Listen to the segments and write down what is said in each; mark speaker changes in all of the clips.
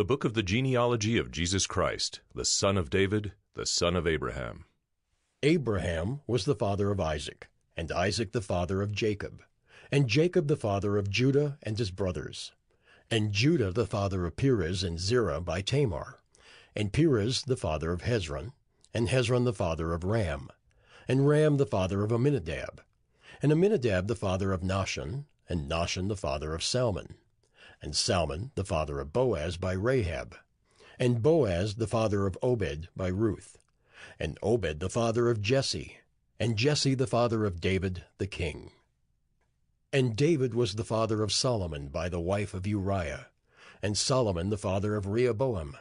Speaker 1: The book of the genealogy of Jesus Christ, the son of David, the son of Abraham.
Speaker 2: Abraham was the father of Isaac, and Isaac the father of Jacob, and Jacob the father of Judah and his brothers, and Judah the father of Perez and Zerah by Tamar, and Perez the father of Hezron, and Hezron the father of Ram, and Ram the father of Amminadab, and Amminadab the father of Nahshon, and Nahshon the father of Salmon, and Salmon the father of Boaz by Rahab, and Boaz the father of Obed by Ruth, and Obed the father of Jesse, and Jesse the father of David the king. And David was the father of Solomon by the wife of Uriah, and Solomon the father of Rehoboam,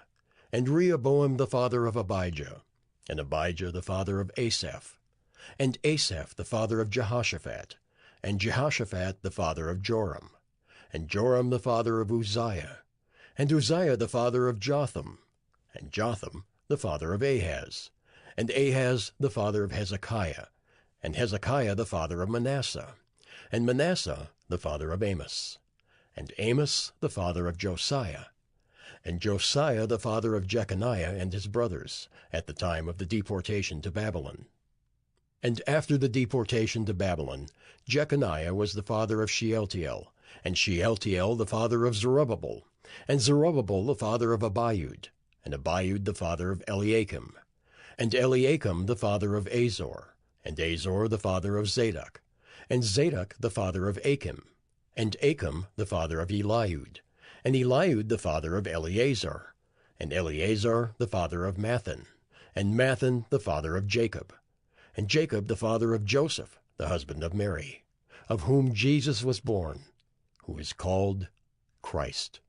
Speaker 2: and Rehoboam the father of Abijah, and Abijah the father of Asaph, and Asaph the father of Jehoshaphat, and Jehoshaphat the father of Joram, and Joram the father of Uzziah, and Uzziah the father of Jotham, and Jotham the father of Ahaz, and Ahaz the father of Hezekiah, and Hezekiah the father of Manasseh, and Manasseh the father of Amos, and Amos the father of Josiah, and Josiah the father of Jeconiah and his brothers, at the time of the deportation to Babylon. And after the deportation to Babylon, Jeconiah was the father of Shealtiel, and Shealtiel the father of Zerubbabel, and Zerubbabel the father of Abiud, and Abiud the father of Eliakim, and Eliakim the father of Azor, and Azor the father of Zadok, and Zadok the father of Achim, and Achim the father of Eliud, and Eliud the father of Eleazar, and Eleazar the father of Mathan, and Mathan the father of Jacob, and Jacob the father of Joseph, the husband of Mary, of whom Jesus was born, who is called Christ.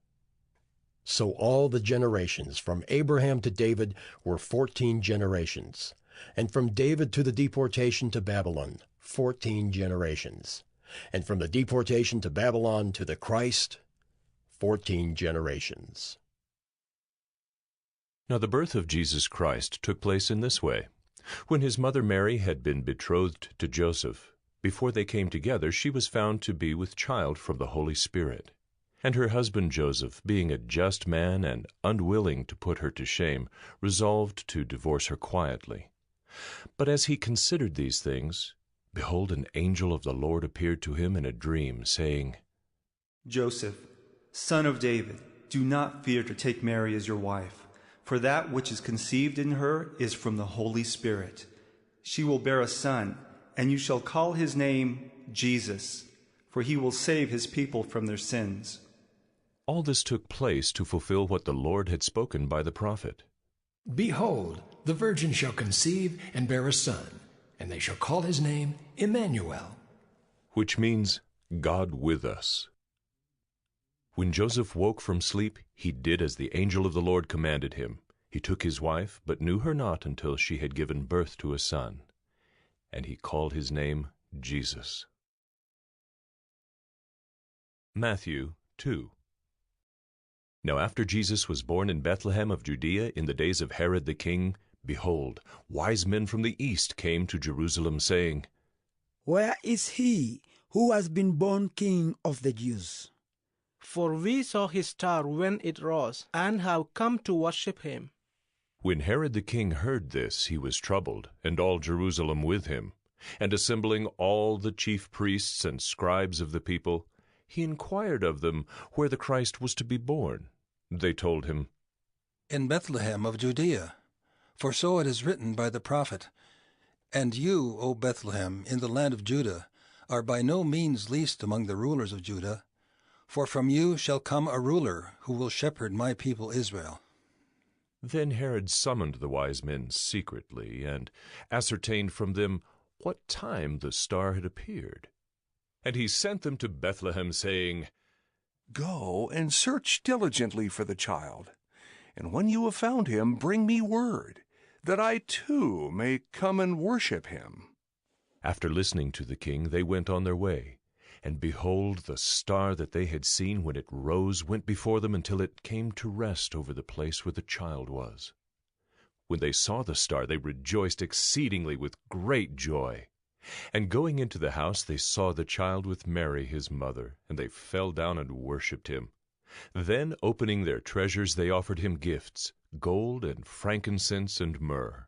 Speaker 2: So all the generations from Abraham to David were 14 generations, and from David to the deportation to Babylon, 14 generations, and from the deportation to Babylon to the Christ, 14 generations.
Speaker 1: Now the birth of Jesus Christ took place in this way. When his mother Mary had been betrothed to Joseph, before they came together, she was found to be with child from the Holy Spirit. And her husband Joseph, being a just man and unwilling to put her to shame, resolved to divorce her quietly. But as he considered these things, behold, an angel of the Lord appeared to him in a dream, saying,
Speaker 3: Joseph, son of David, do not fear to take Mary as your wife, for that which is conceived in her is from the Holy Spirit. She will bear a son, and you shall call his name Jesus, for he will save his people from their sins.
Speaker 1: All this took place to fulfill what the Lord had spoken by the prophet.
Speaker 4: Behold, the virgin shall conceive and bear a son, and they shall call his name Emmanuel,
Speaker 1: which means God with us. When Joseph woke from sleep, he did as the angel of the Lord commanded him. He took his wife, but knew her not until she had given birth to a son. And he called his name Jesus. Matthew 2. Now after Jesus was born in Bethlehem of Judea in the days of Herod the king, behold, wise men from the east came to Jerusalem, saying,
Speaker 5: Where is he who has been born King of the Jews?
Speaker 6: For we saw his star when it rose, and have come to worship him.
Speaker 1: When Herod the king heard this, he was troubled, and all Jerusalem with him. And assembling all the chief priests and scribes of the people, he inquired of them where the Christ was to be born. They told him,
Speaker 7: In Bethlehem of Judea, for so it is written by the prophet, And you, O Bethlehem, in the land of Judah, are by no means least among the rulers of Judah, for from you shall come a ruler who will shepherd my people Israel.
Speaker 1: Then Herod summoned the wise men secretly, and ascertained from them what time the star had appeared. And he sent them to Bethlehem, saying,
Speaker 8: Go and search diligently for the child, and when you have found him, bring me word, that I too may come and worship him.
Speaker 1: After listening to the king, they went on their way. And behold, the star that they had seen when it rose went before them until it came to rest over the place where the child was. When they saw the star, they rejoiced exceedingly with great joy. And going into the house, they saw the child with Mary his mother, and they fell down and worshipped him. Then, opening their treasures, they offered him gifts, gold and frankincense and myrrh.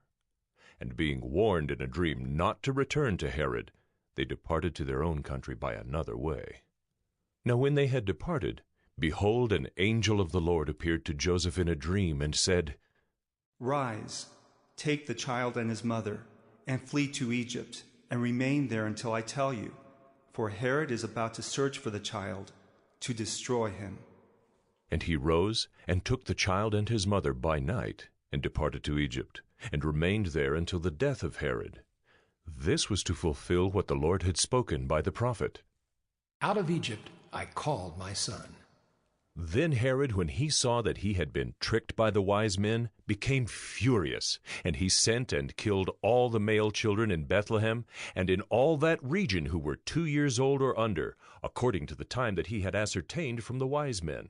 Speaker 1: And being warned in a dream not to return to Herod, they departed to their own country by another way. Now when they had departed, behold, an angel of the Lord appeared to Joseph in a dream and said,
Speaker 3: Rise, take the child and his mother, and flee to Egypt, and remain there until I tell you, for Herod is about to search for the child, to destroy him.
Speaker 1: And he rose and took the child and his mother by night, and departed to Egypt, and remained there until the death of Herod. This was to fulfill what the Lord had spoken by the prophet.
Speaker 4: Out of Egypt I called my son.
Speaker 1: Then Herod, when he saw that he had been tricked by the wise men, became furious, and he sent and killed all the male children in Bethlehem and in all that region who were 2 years old or under, according to the time that he had ascertained from the wise men.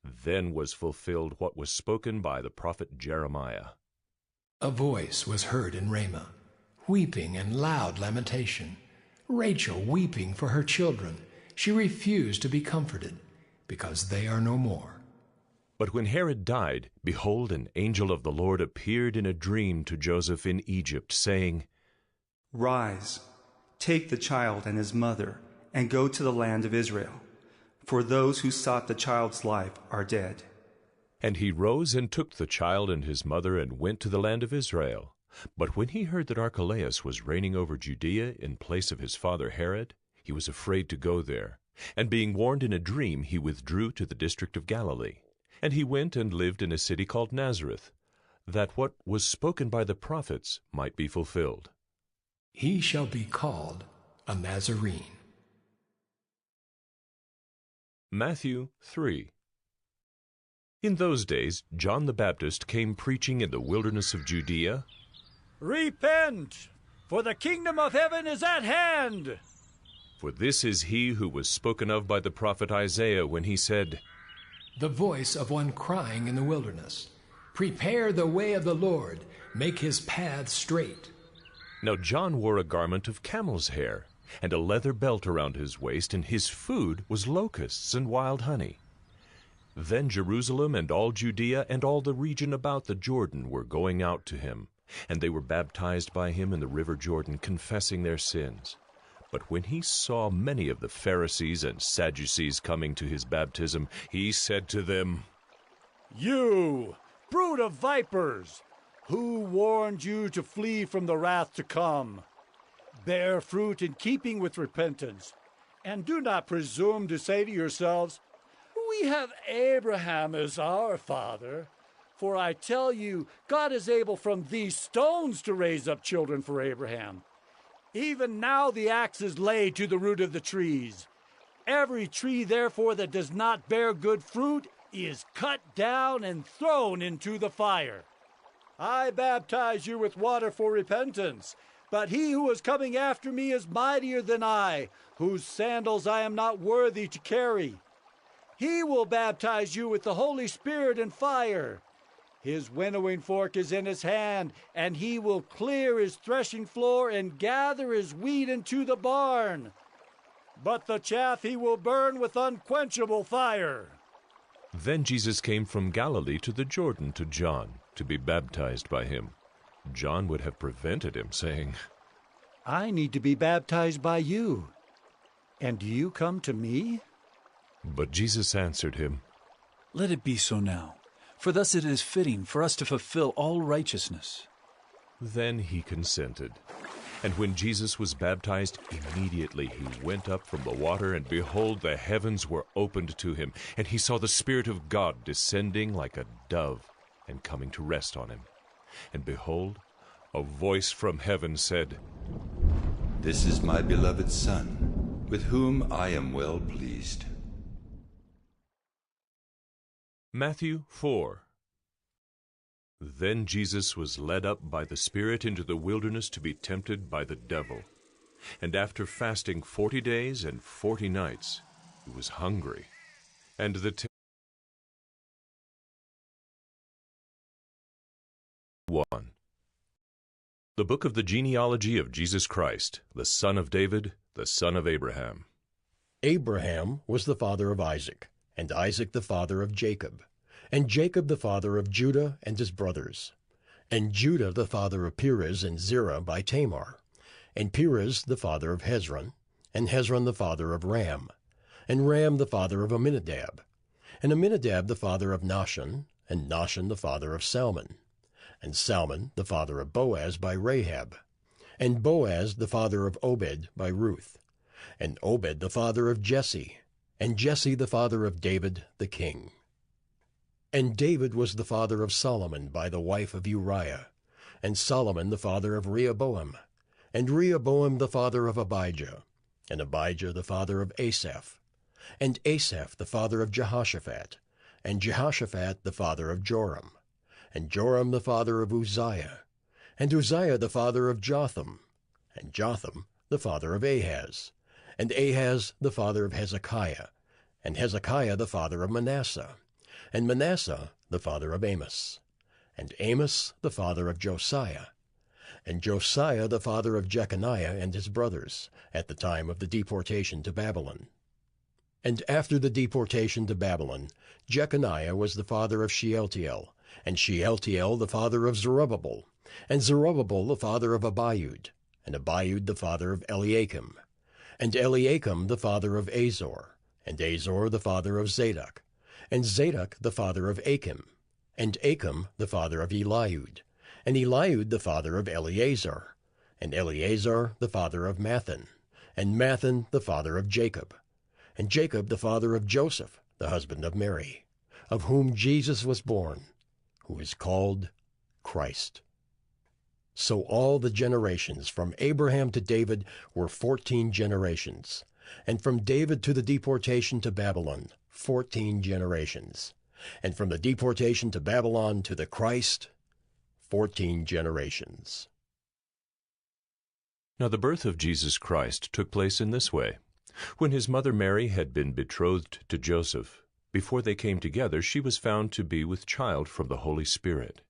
Speaker 1: Then was fulfilled what was spoken by the prophet Jeremiah.
Speaker 4: A voice was heard in Ramah, weeping and loud lamentation, Rachel weeping for her children. She refused to be comforted, because they are no more.
Speaker 1: But when Herod died, behold, an angel of the Lord appeared in a dream to Joseph in Egypt, saying,
Speaker 3: Rise, take the child and his mother, and go to the land of Israel, for those who sought the child's life are dead.
Speaker 1: And he rose and took the child and his mother and went to the land of Israel. But when he heard that Archelaus was reigning over Judea in place of his father Herod, he was afraid to go there. And being warned in a dream, he withdrew to the district of Galilee. And he went and lived in a city called Nazareth, that what was spoken by the prophets might be fulfilled.
Speaker 4: He shall be called a Nazarene.
Speaker 1: Matthew 3. In those days John the Baptist came preaching in the wilderness of Judea,
Speaker 9: Repent, for the kingdom of heaven is at hand.
Speaker 1: For this is he who was spoken of by the prophet Isaiah when he said,
Speaker 4: The voice of one crying in the wilderness, Prepare the way of the Lord, make his paths straight.
Speaker 1: Now John wore a garment of camel's hair, and a leather belt around his waist, and his food was locusts and wild honey. Then Jerusalem and all Judea and all the region about the Jordan were going out to him, and they were baptized by him in the river Jordan, confessing their sins. But when he saw many of the Pharisees and Sadducees coming to his baptism, he said to them,
Speaker 9: You, brood of vipers, who warned you to flee from the wrath to come? Bear fruit in keeping with repentance, and do not presume to say to yourselves, We have Abraham as our father. For I tell you, God is able from these stones to raise up children for Abraham. Even now the axe is laid to the root of the trees. Every tree, therefore, that does not bear good fruit is cut down and thrown into the fire. I baptize you with water for repentance, but he who is coming after me is mightier than I, whose sandals I am not worthy to carry. He will baptize you with the Holy Spirit and fire. His winnowing fork is in his hand, and he will clear his threshing floor and gather his wheat into the barn. But the chaff he will burn with unquenchable fire.
Speaker 1: Then Jesus came from Galilee to the Jordan to John, to be baptized by him. John would have prevented him, saying,
Speaker 9: I need to be baptized by you, and do you come to me?
Speaker 1: But Jesus answered him,
Speaker 10: Let it be so now, for thus it is fitting for us to fulfill all righteousness.
Speaker 1: Then he consented. And when Jesus was baptized, immediately he went up from the water, and behold, the heavens were opened to him, and he saw the Spirit of God descending like a dove and coming to rest on him. And behold, a voice from heaven said,
Speaker 11: This is my beloved Son, with whom I am well pleased.
Speaker 1: Matthew 4. Then Jesus was led up by the Spirit into the wilderness to be tempted by the devil. And after fasting 40 days and 40 nights, he was hungry. And the 1. The book of the genealogy of Jesus Christ, the son of David, the son of Abraham.
Speaker 2: Abraham was the father of Isaac, and Isaac the father of Jacob, and Jacob the father of Judah and his brothers, and Judah the father of Perez and Zerah by Tamar, and Perez the father of Hezron, and Hezron the father of Ram, and Ram the father of Amminadab, and Amminadab the father of Nahshon, and Nahshon the father of Salmon, and Salmon the father of Boaz by Rahab, and Boaz the father of Obed by Ruth, and Obed the father of Jesse, and Jesse the father of David the king. And David was the father of Solomon by the wife of Uriah, and Solomon the father of Rehoboam, and Rehoboam the father of Abijah, and Abijah the father of Asaph, and Asaph the father of Jehoshaphat, and Jehoshaphat the father of Joram, and Joram the father of Uzziah, and Uzziah the father of Jotham, and Jotham the father of Ahaz, and Ahaz the father of Hezekiah, and Hezekiah the father of Manasseh, and Manasseh the father of Amos, and Amos the father of Josiah, and Josiah the father of Jeconiah and his brothers, at the time of the deportation to Babylon. And after the deportation to Babylon, Jeconiah was the father of Shealtiel, and Shealtiel the father of Zerubbabel, and Zerubbabel the father of Abiud, and Abiud the father of Eliakim, and Eliakim the father of Azor, and Azor the father of Zadok, and Zadok the father of Achim, and Achim the father of Eliud, and Eliud the father of Eleazar, and Eleazar the father of Mathan, and Mathan the father of Jacob, and Jacob the father of Joseph, the husband of Mary, of whom Jesus was born, who is called Christ. So all the generations from Abraham to David were 14 generations, and from David to the deportation to Babylon, 14 generations, and from the deportation to Babylon to the Christ, 14 generations.
Speaker 1: Now the birth of Jesus Christ took place in this way. When his mother Mary had been betrothed to Joseph, before they came together, she was found to be with child from the Holy Spirit.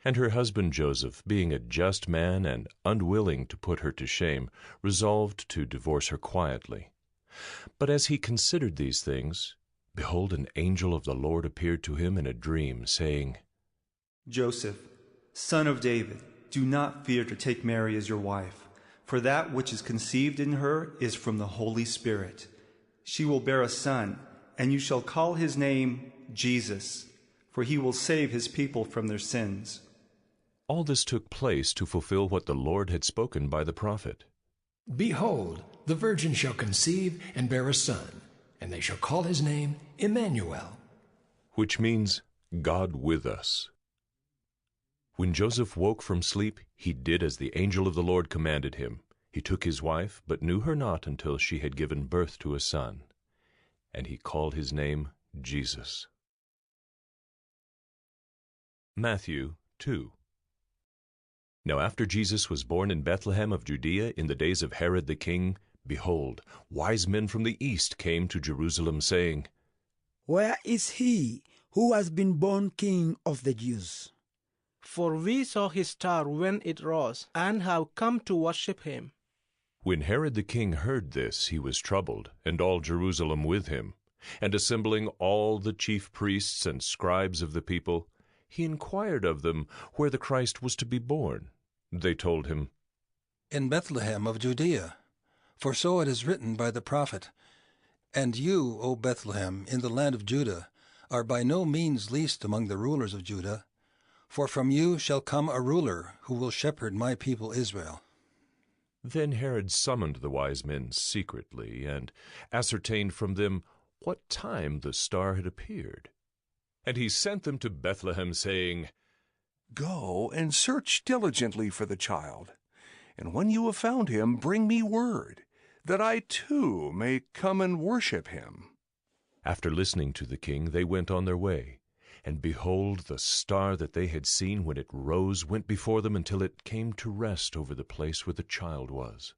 Speaker 1: And her husband Joseph, being a just man and unwilling to put her to shame, resolved to divorce her quietly. But as he considered these things, behold, an angel of the Lord appeared to him in a dream, saying,
Speaker 3: Joseph, son of David, do not fear to take Mary as your wife, for that which is conceived in her is from the Holy Spirit. She will bear a son, and you shall call his name Jesus, for he will save his people from their sins.
Speaker 1: All this took place to fulfill what the Lord had spoken by the prophet.
Speaker 4: Behold, the virgin shall conceive and bear a son, and they shall call his name Emmanuel,
Speaker 1: which means God with us. When Joseph woke from sleep, he did as the angel of the Lord commanded him. He took his wife, but knew her not until she had given birth to a son. And he called his name Jesus. Matthew 2. Now after Jesus was born in Bethlehem of Judea in the days of Herod the king, behold, wise men from the east came to Jerusalem, saying,
Speaker 5: Where is he who has been born King of the Jews?
Speaker 6: For we saw his star when it rose, and have come to worship him.
Speaker 1: When Herod the king heard this, he was troubled, and all Jerusalem with him. And assembling all the chief priests and scribes of the people, he inquired of them where the Christ was to be born. They told him,
Speaker 7: In Bethlehem of Judea, for so it is written by the prophet, And you, O Bethlehem, in the land of Judah, are by no means least among the rulers of Judah, for from you shall come a ruler who will shepherd my people Israel.
Speaker 1: Then Herod summoned the wise men secretly, and ascertained from them what time the star had appeared. And he sent them to Bethlehem, saying,
Speaker 8: Go and search diligently for the child, and when you have found him, bring me word, that I too may come and worship him.
Speaker 1: After listening to the king, they went on their way. And behold, the star that they had seen when it rose went before them until it came to rest over the place where the child was.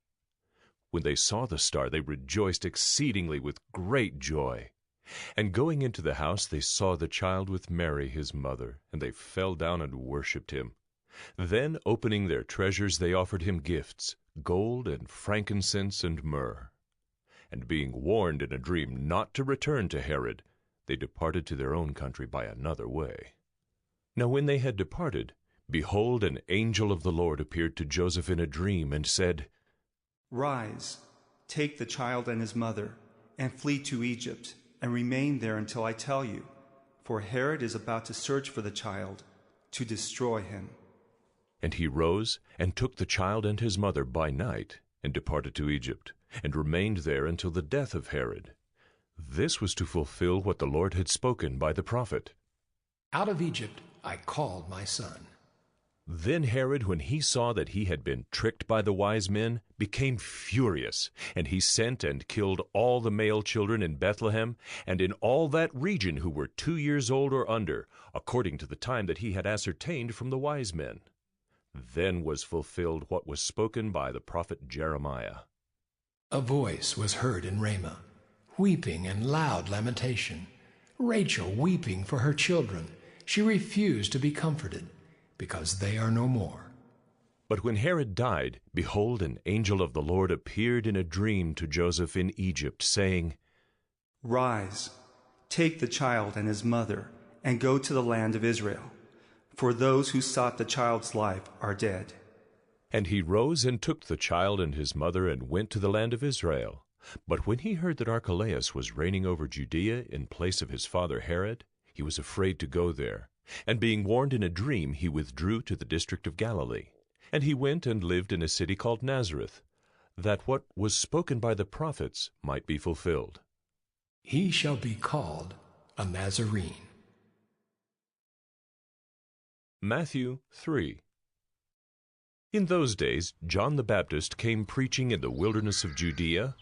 Speaker 1: When they saw the star, they rejoiced exceedingly with great joy. And going into the house, they saw the child with Mary his mother, and they fell down and worshipped him. Then, opening their treasures, they offered him gifts, gold and frankincense and myrrh. And being warned in a dream not to return to Herod, they departed to their own country by another way. Now when they had departed, behold, an angel of the Lord appeared to Joseph in a dream and said,
Speaker 3: Rise, take the child and his mother, and flee to Egypt, and remain there until I tell you, for Herod is about to search for the child, to destroy him.
Speaker 1: And he rose and took the child and his mother by night, and departed to Egypt, and remained there until the death of Herod. This was to fulfill what the Lord had spoken by the prophet.
Speaker 4: Out of Egypt I called my son.
Speaker 1: Then Herod, when he saw that he had been tricked by the wise men, became furious, and he sent and killed all the male children in Bethlehem and in all that region who were 2 years old or under, according to the time that he had ascertained from the wise men. Then was fulfilled what was spoken by the prophet Jeremiah.
Speaker 4: A voice was heard in Ramah, weeping and loud lamentation, Rachel weeping for her children. She refused to be comforted, because they are no more.
Speaker 1: But when Herod died, behold, an angel of the Lord appeared in a dream to Joseph in Egypt, saying,
Speaker 3: Rise, take the child and his mother, and go to the land of Israel, for those who sought the child's life are dead.
Speaker 1: And he rose and took the child and his mother and went to the land of Israel. But when he heard that Archelaus was reigning over Judea in place of his father Herod, he was afraid to go there. And being warned in a dream, he withdrew to the district of Galilee. And he went and lived in a city called Nazareth, that what was spoken by the prophets might be fulfilled.
Speaker 4: He shall be called a Nazarene.
Speaker 1: Matthew 3. In those days John the Baptist came preaching in the wilderness of Judea,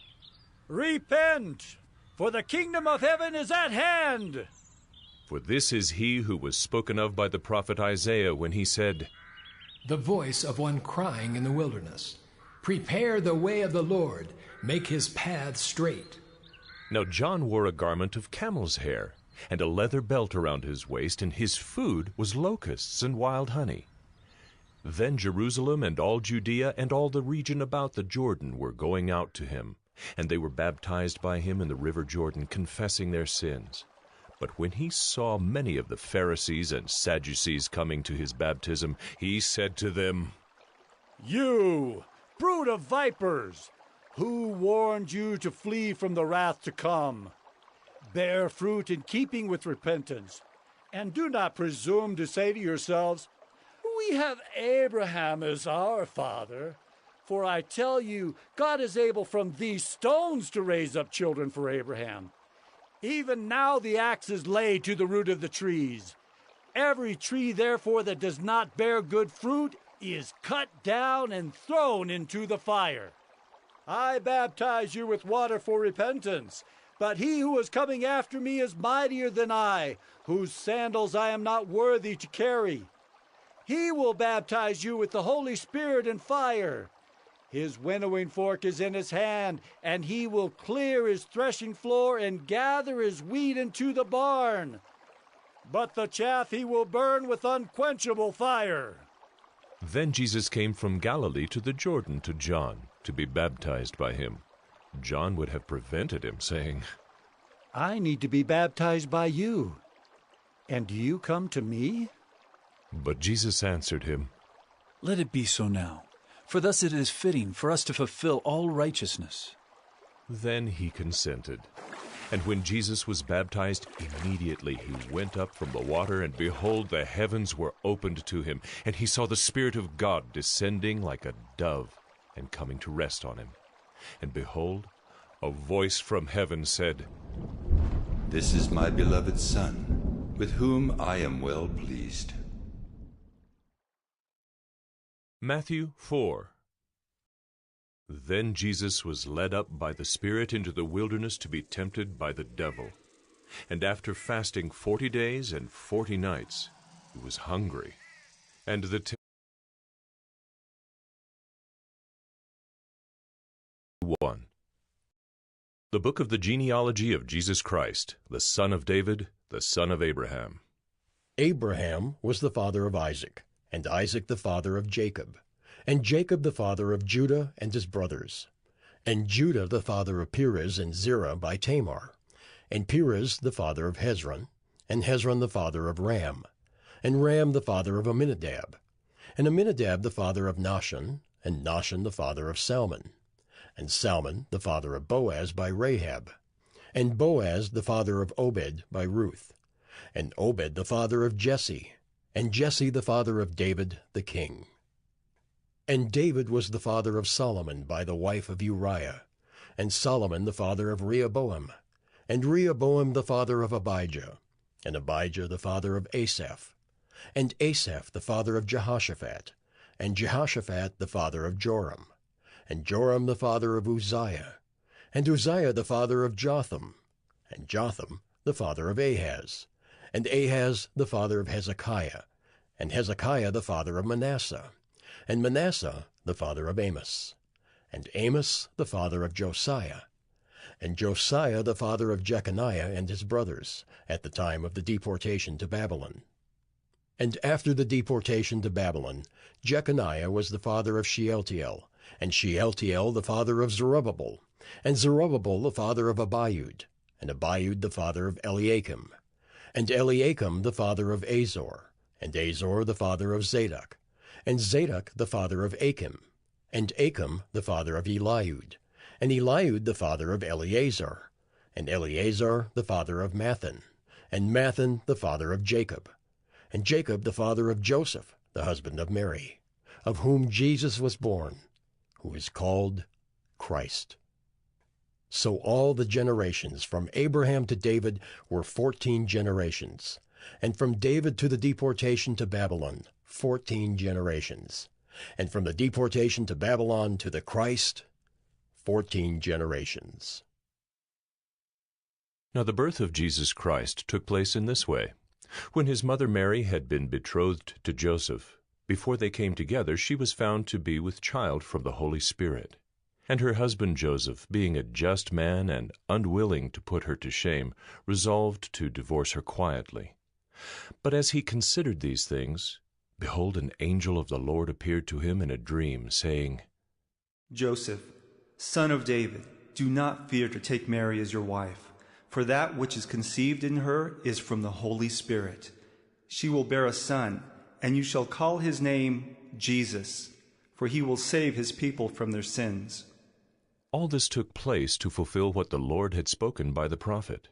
Speaker 9: Repent, for the kingdom of heaven is at hand.
Speaker 1: For this is he who was spoken of by the prophet Isaiah when he said,
Speaker 4: The voice of one crying in the wilderness, Prepare the way of the Lord, make his paths straight.
Speaker 1: Now John wore a garment of camel's hair, and a leather belt around his waist, and his food was locusts and wild honey. Then Jerusalem and all Judea and all the region about the Jordan were going out to him, and they were baptized by him in the river Jordan, confessing their sins. But when he saw many of the Pharisees and Sadducees coming to his baptism, he said to them,
Speaker 9: You, brood of vipers, who warned you to flee from the wrath to come? Bear fruit in keeping with repentance, and do not presume to say to yourselves, We have Abraham as our father. For I tell you, God is able from these stones to raise up children for Abraham. Even now the axe is laid to the root of the trees. Every tree, therefore, that does not bear good fruit is cut down and thrown into the fire. I baptize you with water for repentance, but he who is coming after me is mightier than I, whose sandals I am not worthy to carry. He will baptize you with the Holy Spirit and fire. His winnowing fork is in his hand, and he will clear his threshing floor and gather his wheat into the barn. But the chaff he will burn with unquenchable fire.
Speaker 1: Then Jesus came from Galilee to the Jordan to John, to be baptized by him. John would have prevented him, saying,
Speaker 9: I need to be baptized by you, and do you come to me?
Speaker 1: But Jesus answered him,
Speaker 10: Let it be so now, for thus it is fitting for us to fulfill all righteousness.
Speaker 1: Then he consented. And when Jesus was baptized, immediately he went up from the water, and behold, the heavens were opened to him, and he saw the Spirit of God descending like a dove and coming to rest on him. And behold, a voice from heaven said,
Speaker 11: This is my beloved Son, with whom I am well pleased.
Speaker 1: Matthew 4. Then Jesus was led up by the Spirit into the wilderness to be tempted by the devil. And after fasting 40 days and 40 nights, he was hungry. And the 1. The book of the genealogy of Jesus Christ, the son of David, the son of Abraham.
Speaker 2: Abraham was the father of Isaac, and Isaac the father of Jacob, and Jacob the father of Judah and his brothers, and Judah the father of Perez and Zerah by Tamar, and Perez the father of Hezron, and Hezron the father of Ram, and Ram the father of Amminadab, and Amminadab the father of Nahshon, and Nahshon the father of Salmon, and Salmon the father of Boaz by Rahab, and Boaz the father of Obed by Ruth, and Obed the father of Jesse, and Jesse the father of David the king. And David was the father of Solomon by the wife of Uriah, and Solomon the father of Rehoboam, and Rehoboam the father of Abijah, and Abijah the father of Asaph, and Asaph the father of Jehoshaphat, and Jehoshaphat the father of Joram, and Joram the father of Uzziah, and Uzziah the father of Jotham, and Jotham the father of Ahaz, and Ahaz the father of Hezekiah, and Hezekiah the father of Manasseh, and Manasseh the father of Amos, and Amos the father of Josiah, and Josiah the father of Jeconiah and his brothers, at the time of the deportation to Babylon. And after the deportation to Babylon, Jeconiah was the father of Shealtiel, and Shealtiel the father of Zerubbabel, and Zerubbabel the father of Abiud, and Abiud the father of Eliakim, and Eliakim the father of Azor, and Azor the father of Zadok, and Zadok the father of Achim, and Achim the father of Eliud, and Eliud the father of Eleazar, and Eleazar the father of Mathan, and Mathan the father of Jacob, and Jacob the father of Joseph, the husband of Mary, of whom Jesus was born, who is called Christ. So all the generations from Abraham to David were 14 generations, and from David to the deportation to Babylon, 14 generations, and from the deportation to Babylon to the Christ, 14 generations.
Speaker 1: Now the birth of Jesus Christ took place in this way. When his mother Mary had been betrothed to Joseph, before they came together, she was found to be with child from the Holy Spirit. And her husband Joseph, being a just man and unwilling to put her to shame, resolved to divorce her quietly. But as he considered these things, behold, an angel of the Lord appeared to him in a dream, saying,
Speaker 3: Joseph, son of David, do not fear to take Mary as your wife, for that which is conceived in her is from the Holy Spirit. She will bear a son, and you shall call his name Jesus, for he will save his people from their sins.
Speaker 1: All this took place to fulfill what the Lord had spoken by the prophet.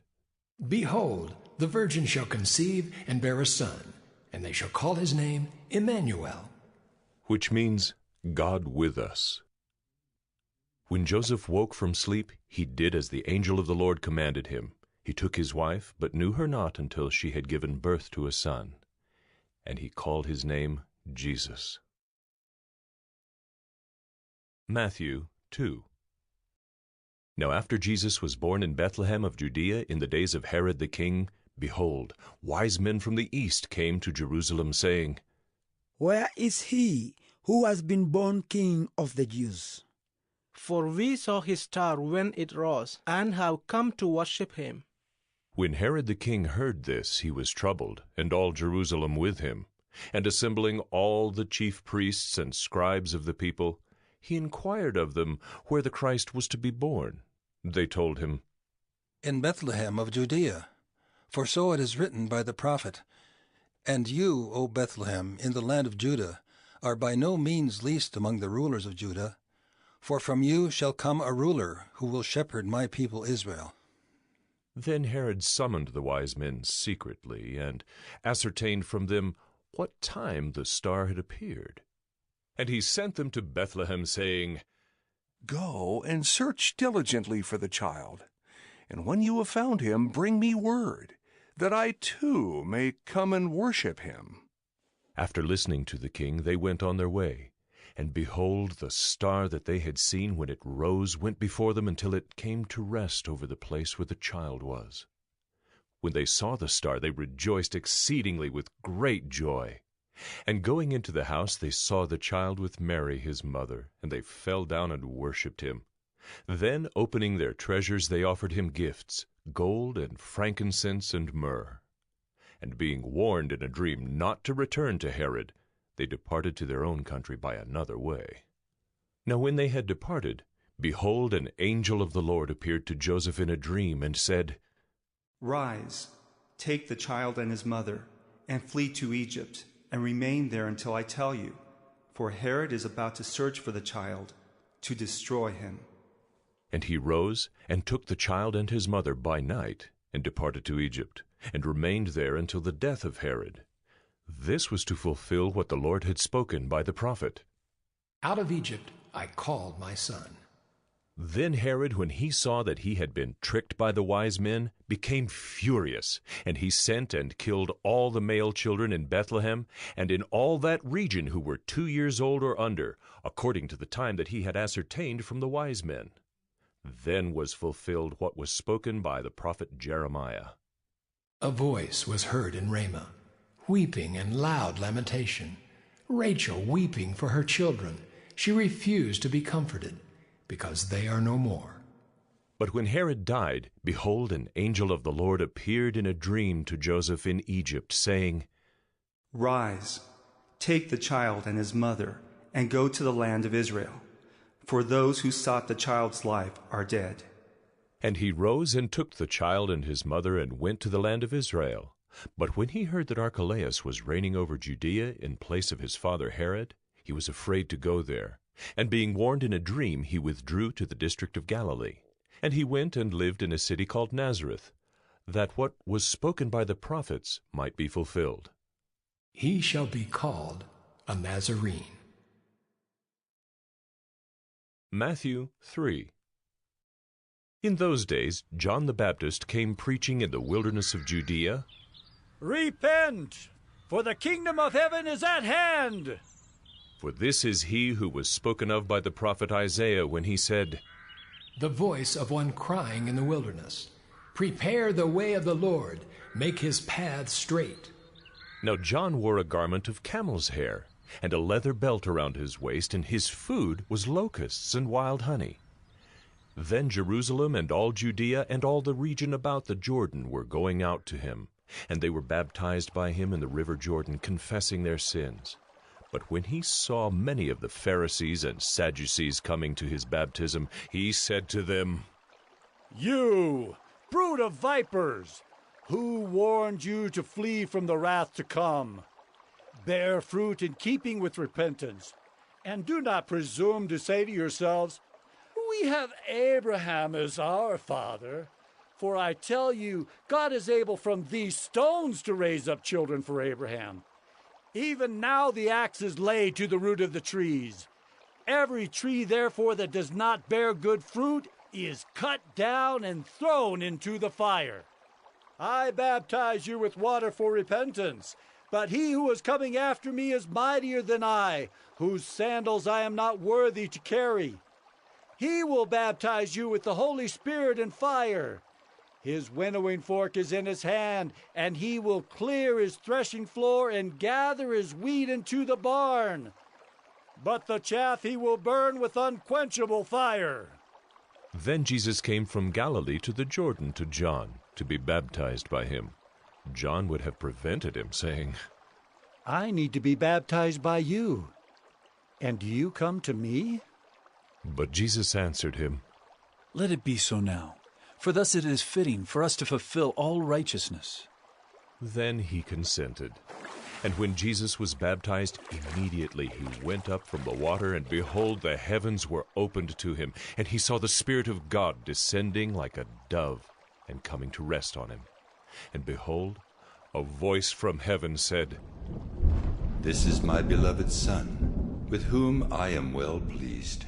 Speaker 4: Behold, the virgin shall conceive and bear a son, and they shall call his name Emmanuel,
Speaker 1: which means God with us. When Joseph woke from sleep, he did as the angel of the Lord commanded him. He took his wife, but knew her not until she had given birth to a son. And he called his name Jesus. Matthew 2. Now after Jesus was born in Bethlehem of Judea in the days of Herod the king, behold, wise men from the east came to Jerusalem, saying,
Speaker 5: Where is he who has been born King of the Jews?
Speaker 6: For we saw his star when it rose, and have come to worship him.
Speaker 1: When Herod the king heard this, he was troubled, and all Jerusalem with him. And assembling all the chief priests and scribes of the people, he inquired of them where the Christ was to be born. They told him,
Speaker 7: In Bethlehem of Judea, for so it is written by the prophet, And you, O Bethlehem, in the land of Judah, are by no means least among the rulers of Judah, for from you shall come a ruler who will shepherd my people Israel.
Speaker 1: Then Herod summoned the wise men secretly, and ascertained from them what time the star had appeared. And he sent them to Bethlehem, saying,
Speaker 8: Go and search diligently for the child, and when you have found him, bring me word, that I too may come and worship him.
Speaker 1: After listening to the king, they went on their way. And behold, the star that they had seen when it rose went before them until it came to rest over the place where the child was. When they saw the star, they rejoiced exceedingly with great joy. And going into the house, they saw the child with Mary his mother, and they fell down and worshipped him. Then, opening their treasures, they offered him gifts, gold and frankincense and myrrh. And being warned in a dream not to return to Herod, they departed to their own country by another way. Now when they had departed, behold, an angel of the Lord appeared to Joseph in a dream, and said,
Speaker 3: Rise, take the child and his mother, and flee to Egypt, and remain there until I tell you, for Herod is about to search for the child to destroy him.
Speaker 1: And he rose and took the child and his mother by night, and departed to Egypt, and remained there until the death of Herod. This was to fulfill what the Lord had spoken by the prophet.
Speaker 4: Out of Egypt I called my son.
Speaker 1: Then Herod, when he saw that he had been tricked by the wise men, became furious, and he sent and killed all the male children in Bethlehem and in all that region who were 2 years old or under, according to the time that he had ascertained from the wise men. Then was fulfilled what was spoken by the prophet Jeremiah.
Speaker 4: A voice was heard in Ramah, weeping and loud lamentation, Rachel weeping for her children. She refused to be comforted, because they are no more.
Speaker 1: But when Herod died, behold, an angel of the Lord appeared in a dream to Joseph in Egypt, saying,
Speaker 3: Rise, take the child and his mother, and go to the land of Israel, for those who sought the child's life are dead.
Speaker 1: And he rose and took the child and his mother and went to the land of Israel. But when he heard that Archelaus was reigning over Judea in place of his father Herod, he was afraid to go there. And being warned in a dream, he withdrew to the district of Galilee. And he went and lived in a city called Nazareth, that what was spoken by the prophets might be fulfilled.
Speaker 4: He shall be called a Nazarene.
Speaker 1: Matthew 3. In those days John the Baptist came preaching in the wilderness of Judea,
Speaker 9: Repent, for the kingdom of heaven is at hand.
Speaker 1: For this is he who was spoken of by the prophet Isaiah when he said,
Speaker 4: The voice of one crying in the wilderness, Prepare the way of the Lord, make his paths straight.
Speaker 1: Now John wore a garment of camel's hair, and a leather belt around his waist, and his food was locusts and wild honey. Then Jerusalem and all Judea and all the region about the Jordan were going out to him, and they were baptized by him in the river Jordan, confessing their sins. But when he saw many of the Pharisees and Sadducees coming to his baptism, he said to them,
Speaker 9: You, brood of vipers, who warned you to flee from the wrath to come? Bear fruit in keeping with repentance, and do not presume to say to yourselves, We have Abraham as our father. For I tell you, God is able from these stones to raise up children for Abraham. Even now the axe is laid to the root of the trees. Every tree, therefore, that does not bear good fruit is cut down and thrown into the fire. I baptize you with water for repentance, but he who is coming after me is mightier than I, whose sandals I am not worthy to carry. He will baptize you with the Holy Spirit and fire. His winnowing fork is in his hand, and he will clear his threshing floor and gather his wheat into the barn. But the chaff he will burn with unquenchable fire.
Speaker 1: Then Jesus came from Galilee to the Jordan to John to be baptized by him. John would have prevented him, saying,
Speaker 9: I need to be baptized by you, and do you come to me?
Speaker 1: But Jesus answered him,
Speaker 10: Let it be so now, for thus it is fitting for us to fulfill all righteousness.
Speaker 1: Then he consented. And when Jesus was baptized, immediately he went up from the water, and behold, the heavens were opened to him, and he saw the Spirit of God descending like a dove and coming to rest on him. And behold, a voice from heaven said,
Speaker 11: This is my beloved Son, with whom I am well pleased.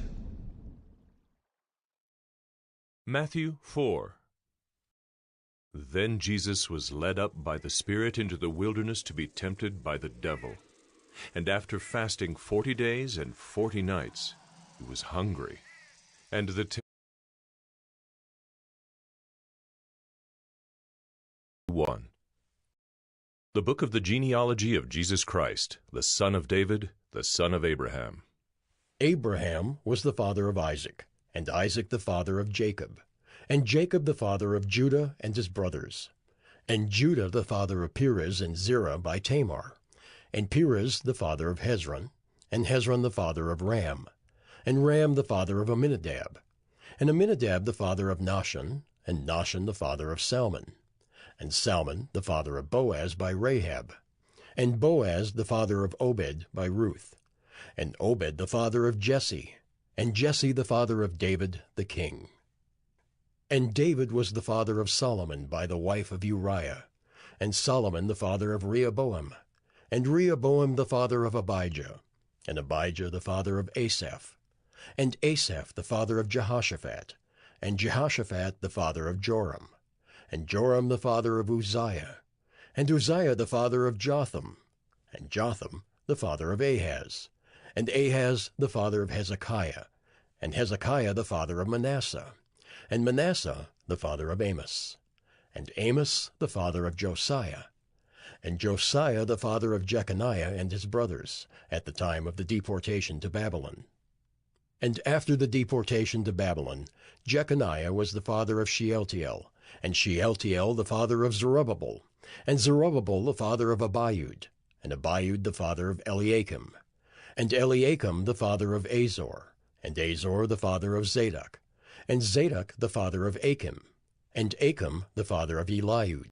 Speaker 1: Matthew 4. Then Jesus was led up by the Spirit into the wilderness to be tempted by the devil. And after fasting 40 days and 40 nights, he was hungry. And the 1. The book of the genealogy of Jesus Christ, the son of David, the son of Abraham.
Speaker 2: Abraham was the father of Isaac, and Isaac the father of Jacob, and Jacob the father of Judah and his brothers, and Judah the father of Perez and Zerah by Tamar, and Perez the father of Hezron, and Hezron the father of Ram, and Ram the father of Amminadab, and Amminadab the father of Nahshon, and Nahshon the father of Salmon, and Salmon the father of Boaz by Rahab, and Boaz the father of Obed by Ruth, and Obed the father of Jesse, and Jesse the father of David the king. And David was the father of Solomon by the wife of Uriah, and Solomon the father of Rehoboam, and Rehoboam the father of Abijah, and Abijah the father of Asaph, and Asaph the father of Jehoshaphat, and Jehoshaphat the father of Joram, and Joram the father of Uzziah, and Uzziah the father of Jotham, and Jotham the father of Ahaz, and Ahaz the father of Hezekiah, and Hezekiah the father of Manasseh, and Manasseh the father of Amos, and Amos the father of Josiah, and Josiah the father of Jeconiah and his brothers, at the time of the deportation to Babylon. And after the deportation to Babylon, Jeconiah was the father of Shealtiel, and Shealtiel the father of Zerubbabel, and Zerubbabel the father of Abiud, and Abiud the father of Eliakim, and Eliakim the father of Azor, and Azor the father of Zadok, and Zadok the father of Achim, and Achim the father of Eliud,